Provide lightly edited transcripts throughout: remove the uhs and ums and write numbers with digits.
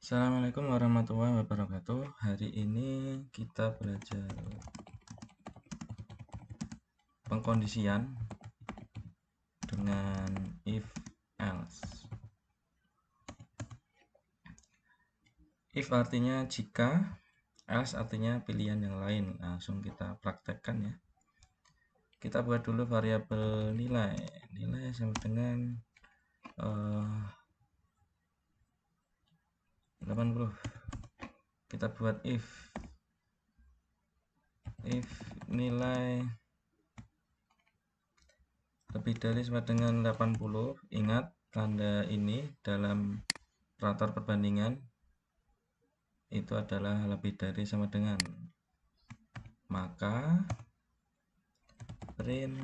Assalamualaikum warahmatullahi wabarakatuh. Hari ini kita belajar pengkondisian dengan if else. If artinya jika, else artinya pilihan yang lain. Langsung kita praktekkan ya. Kita buat dulu variabel nilai. Nilai sama dengan 80. Kita buat if nilai lebih dari sama dengan 80. Ingat tanda ini dalam operator perbandingan itu adalah lebih dari sama dengan, maka print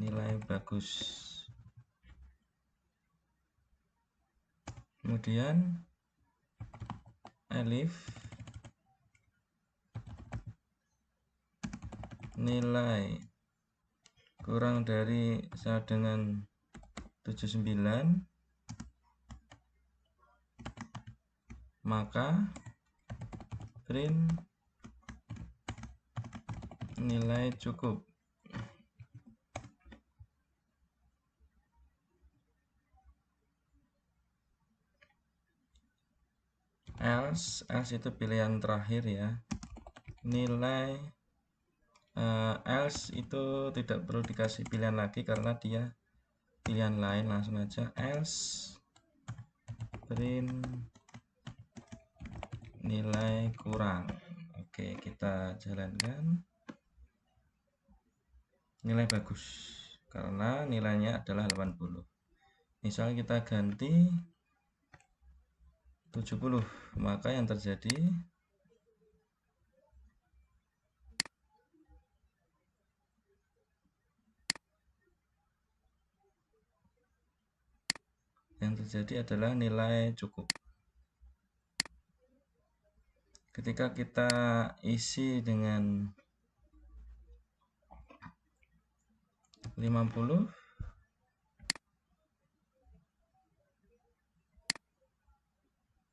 nilai bagus. Kemudian elif nilai kurang dari sama dengan 79, maka print nilai cukup. Else itu pilihan terakhir ya. Nilai else itu tidak perlu dikasih pilihan lagi karena dia pilihan lain. Langsung aja else print nilai kurang. Oke, kita jalankan. Nilai bagus karena nilainya adalah 80. Misal kita ganti 70, maka yang terjadi adalah nilai cukup. Ketika kita isi dengan 50,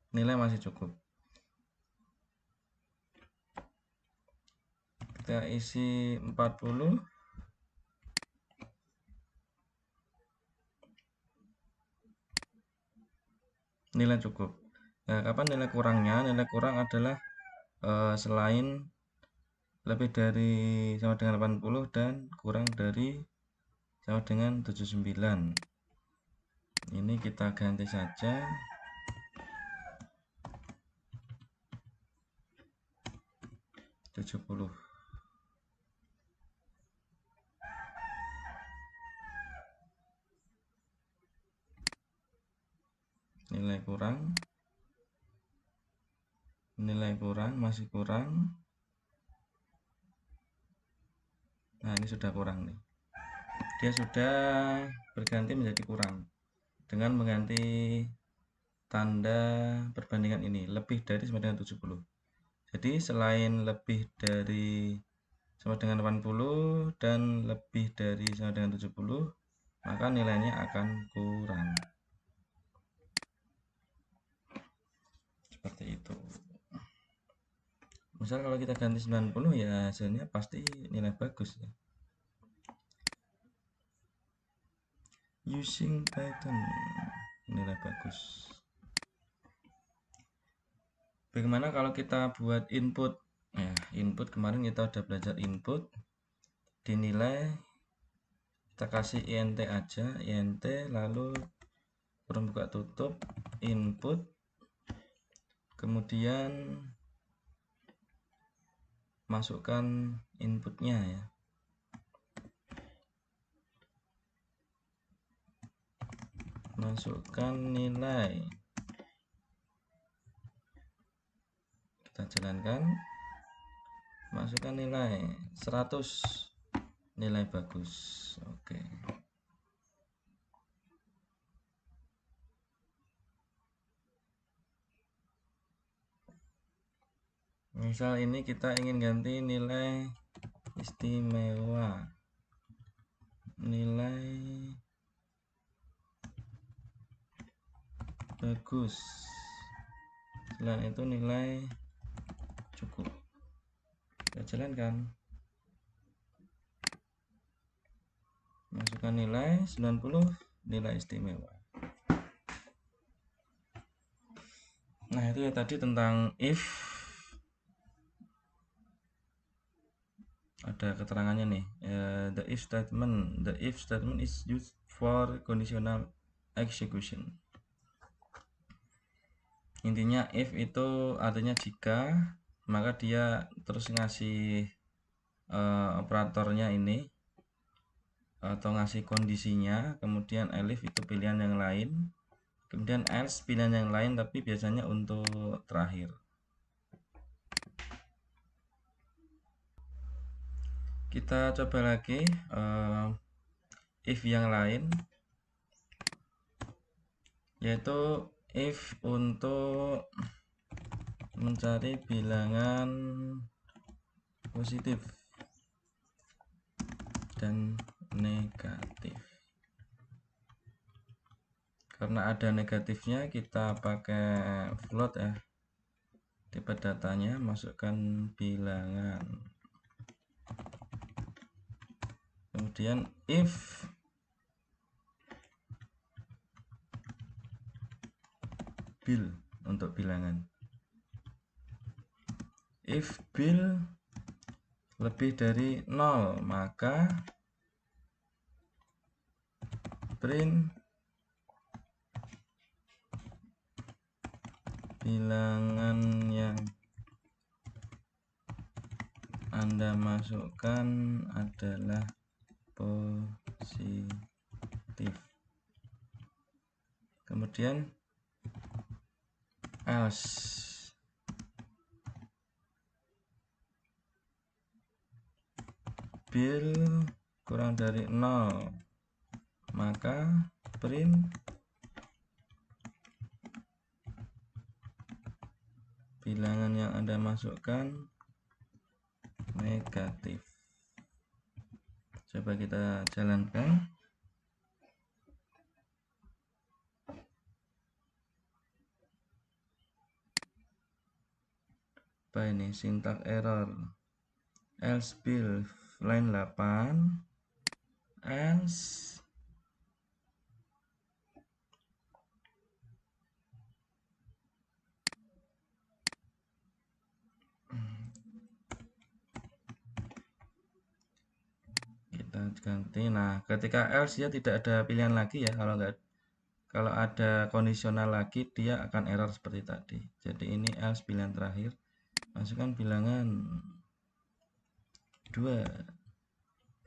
nilai masih cukup. Kita isi 40, nilai cukup. Nah, kapan nilai kurangnya? Nilai kurang adalah selain lebih dari sama dengan 80 dan kurang dari sama dengan 79. Ini kita ganti saja 70. Nilai kurang, masih kurang. Nah, ini sudah kurang nih. Dia sudah berganti menjadi kurang dengan mengganti tanda perbandingan ini, lebih dari sama dengan 70. Jadi selain lebih dari sama dengan 80 dan lebih dari sama dengan 70, maka nilainya akan kurang. Seperti itu. Misal kalau kita ganti 90 ya hasilnya pasti nilai bagus ya. Using Python, nilai bagus. Bagaimana kalau kita buat input? Nah, input kemarin kita udah belajar input. Dinilai kita kasih int aja, int lalu kurung buka tutup input, kemudian masukkan inputnya ya. Masukkan nilai, kita jalankan, masukkan nilai 100, nilai bagus. Oke. Misal ini kita ingin ganti nilai istimewa, nilai bagus. Selain itu nilai cukup. Kita jalankan. Masukkan nilai 90, nilai istimewa. Nah, itu ya tadi tentang if. Ada keterangannya nih. The if statement is used for conditional execution. Intinya if itu artinya jika, maka dia terus ngasih operatornya ini atau ngasih kondisinya, kemudian elif itu pilihan yang lain, kemudian else pilihan yang lain, tapi biasanya untuk terakhir. Kita coba lagi if yang lain, yaitu if untuk mencari bilangan positif dan negatif. Karena ada negatifnya, kita pakai float ya. Tipe datanya masukkan bilangan. Kemudian if bil untuk bilangan. If bil lebih dari 0, maka print bilangan yang Anda masukkan adalah positif. Kemudian else bil kurang dari 0, maka print bilangan yang Anda masukkan negatif. Coba kita jalankan. Apa ini? Syntax error. Else bil line 8, else kita ganti. Nah, ketika else ya tidak ada pilihan lagi ya. Kalau ada kondisional lagi, dia akan error seperti tadi. Jadi ini else pilihan terakhir. Masukkan bilangan 2.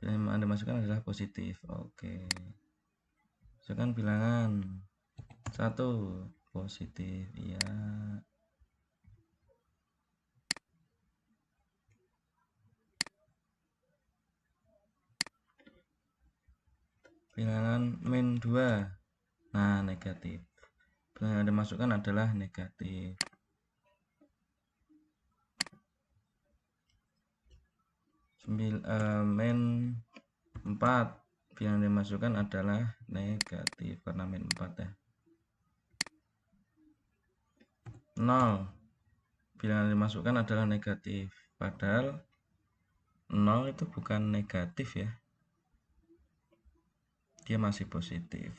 Yang Anda masukkan adalah positif. Oke. Masukkan bilangan 1, positif. Iya. Bilangan min 2. Nah, negatif. Bilangan yang Anda masukkan adalah negatif. Min 4. Bilangan yang dimasukkan adalah negatif karena min 4 ya. 0. Bilangan yang dimasukkan adalah negatif. Padahal 0 itu bukan negatif ya. Dia masih positif.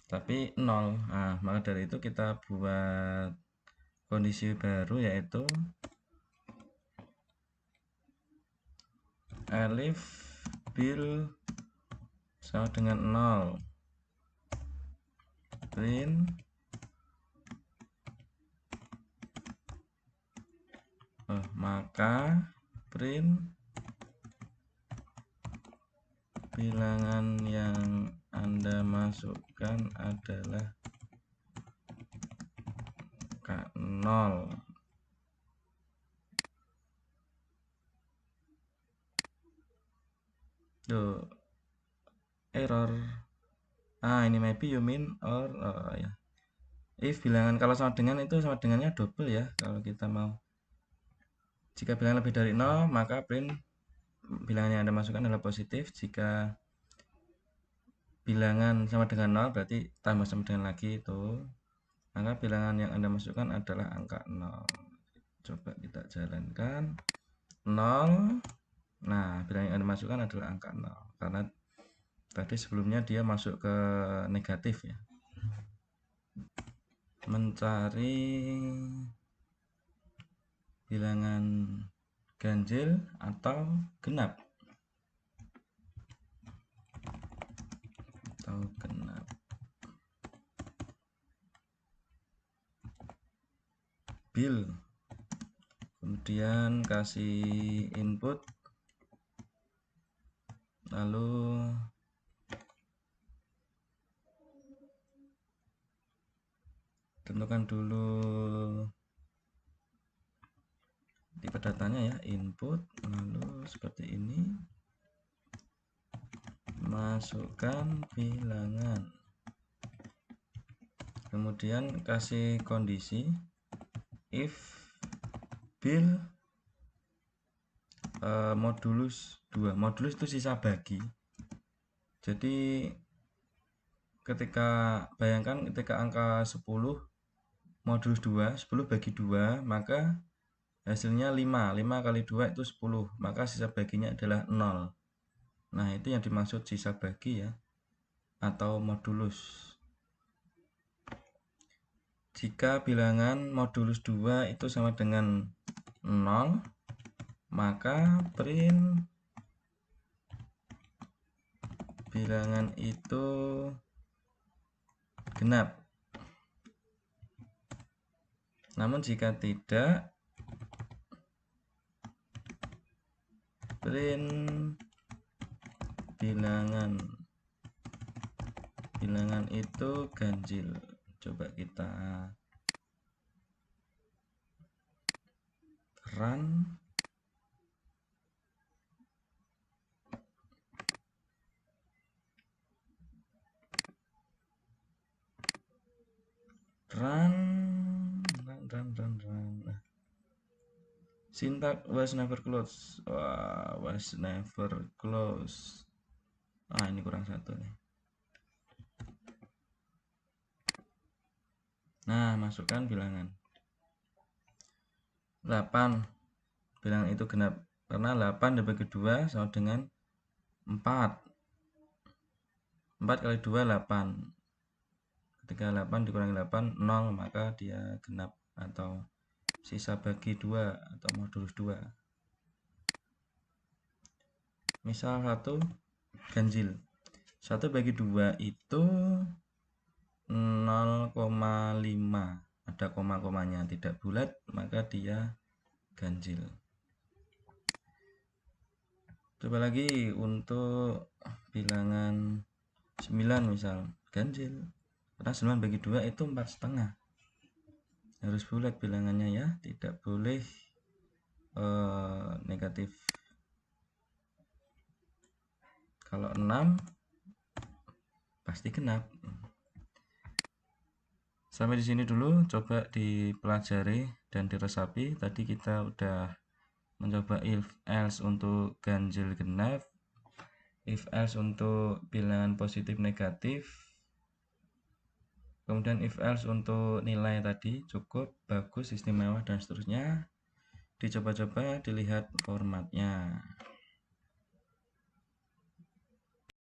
Tapi 0. Nah, maka dari itu kita buat kondisi baru, yaitu elif bil sama dengan 0, print maka print bilangan yang Anda masukkan adalah K0. Tuh, error. Ini maybe you mean or ya. If bilangan kalau sama dengan itu sama dengannya double ya. Kalau kita mau, jika bilangan lebih dari 0, maka print bilangan yang Anda masukkan adalah positif. Jika bilangan sama dengan 0 berarti tambah sama dengan lagi itu, maka bilangan yang Anda masukkan adalah angka 0. Coba kita jalankan 0. Nah, bilangan yang Anda masukkan adalah angka 0 karena tadi sebelumnya dia masuk ke negatif ya. Mencari bilangan ganjil atau genap. Bil, kemudian kasih input, lalu tentukan dulu tipe datanya ya, input, lalu seperti ini, masukkan bilangan, kemudian kasih kondisi if bil modulus 2. Modulus itu sisa bagi. Jadi ketika bayangkan ketika angka 10 modulus 2, 10 bagi 2, maka hasilnya 5. 5 kali 2 itu 10, maka sisa baginya adalah 0. Nah, itu yang dimaksud sisa bagi ya, atau modulus. Jika bilangan modulus 2 itu sama dengan 0, maka print bilangan itu genap. Namun jika tidak, print bilangan itu ganjil. Coba kita run. Run. Syntax was never close. Wah, was never close. Ini kurang satu nih. Nah, masukkan bilangan 8. Bilangan itu genap karena 8 dibagi 2 sama dengan 4. 4 kali 2 8. Ketika 8 dikurangi 8 0, maka dia genap atau sisa bagi 2 atau modulus 2. Misal 1 ganjil. 1 bagi 2 itu 0,5. Ada koma-komanya, tidak bulat, maka dia ganjil. Coba lagi untuk bilangan 9 misal, ganjil. Karena 9 bagi 2 itu 4,5. Harus bulat bilangannya ya, tidak boleh negatif. Kalau 6 pasti genap. Sampai di sini dulu, coba dipelajari dan diresapi. Tadi kita udah mencoba if else untuk ganjil genap, if else untuk bilangan positif negatif, kemudian if else untuk nilai tadi cukup, bagus, istimewa, dan seterusnya. Dicoba-coba, dilihat formatnya.